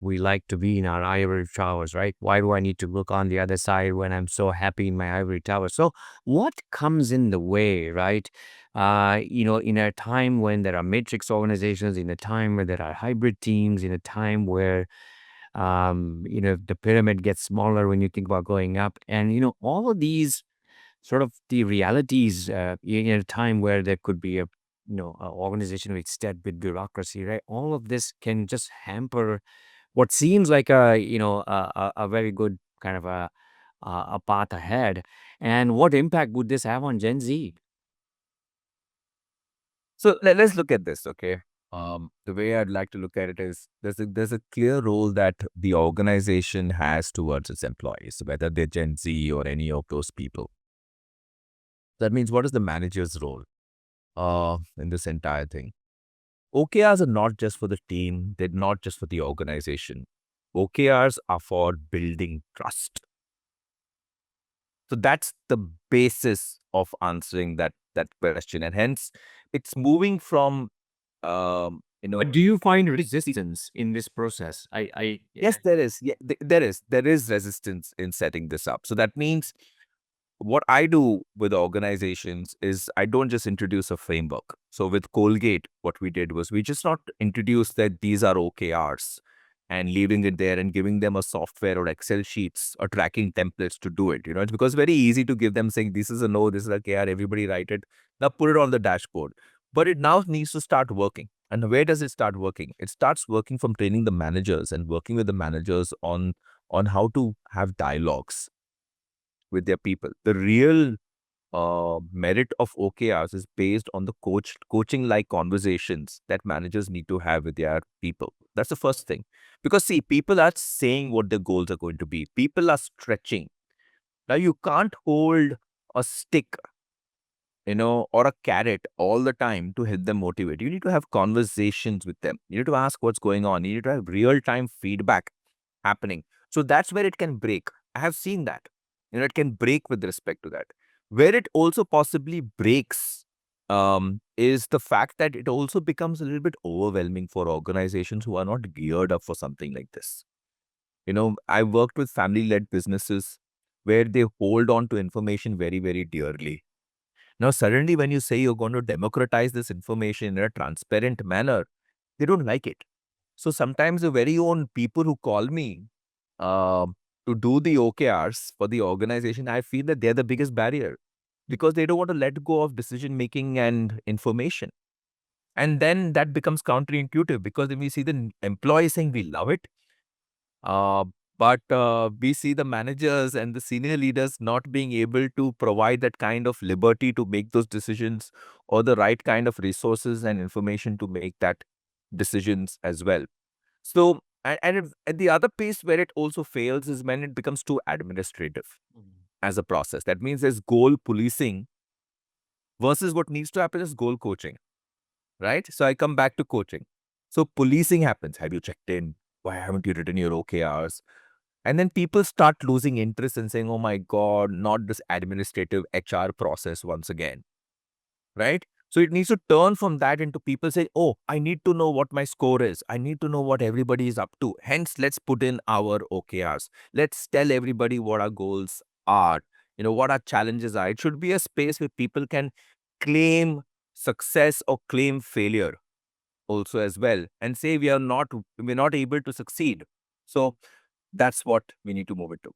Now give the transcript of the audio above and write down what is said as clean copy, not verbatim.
we like to be in our ivory towers, right? Why do I need to look on the other side when I'm so happy in my ivory tower? So what comes in the way, right? In a time when there are matrix organizations, in a time where there are hybrid teams, in a time where the pyramid gets smaller when you think about going up, and all of these sort of the realities in a time where there could be a organization with bureaucracy, right? All of this can just hamper what seems like a very good kind of a path ahead. And what impact would this have on Gen Z? So let's look at this, okay? The way I'd like to look at it is there's a clear role that the organization has towards its employees, whether they're Gen Z or any of those people. That means what is the manager's role in this entire thing? OKRs are not just for the team, they're not just for the organization. OKRs are for building trust. So that's the basis of answering that question. And hence it's moving from um, you know, But do you find resistance in this process? yes, there is. Yeah, there is resistance in setting this up. So that means what I do with organizations is I don't just introduce a framework. So with Colgate, what we did was we just not introduce that these are OKRs and leaving it there and giving them a software or Excel sheets or tracking templates to do it. It's because very easy to give them saying this is a no, this is a KR, everybody write it. Now put it on the dashboard. But it now needs to start working. And where does it start working? It starts working from training the managers and working with the managers on how to have dialogues with their people. The real merit of OKRs is based on the coaching like conversations that managers need to have with their people. That's the first thing. Because see, people are saying what their goals are going to be. People are stretching. Now you can't hold a stick, or a carrot all the time to help them motivate. You need to have conversations with them. You need to ask what's going on. You need to have real time feedback happening. So that's where it can break. I have seen that. It can break with respect to that. Where it also possibly breaks is the fact that it also becomes a little bit overwhelming for organizations who are not geared up for something like this. I worked with family led businesses where they hold on to information very, very dearly. Now, suddenly, when you say you're going to democratize this information in a transparent manner, they don't like it. So sometimes the very own people who call me uh, to do the OKRs for the organization, I feel that they're the biggest barrier because they don't want to let go of decision making and information. And then that becomes counterintuitive because then we see the employee saying we love it, uh, but we see the managers and the senior leaders not being able to provide that kind of liberty to make those decisions or the right kind of resources and information to make that decisions as well. So, and the other piece where it also fails is when it becomes too administrative as a process. That means there's goal policing versus what needs to happen is goal coaching, right? So I come back to coaching. So policing happens. Have you checked in? Why haven't you written your OKRs? And then people start losing interest and saying, oh my God, not this administrative HR process once again, right? So it needs to turn from that into people saying, oh, I need to know what my score is. I need to know what everybody is up to. Hence, let's put in our OKRs. Let's tell everybody what our goals are, what our challenges are. It should be a space where people can claim success or claim failure also as well and say we're not able to succeed. So that's what we need to move it to.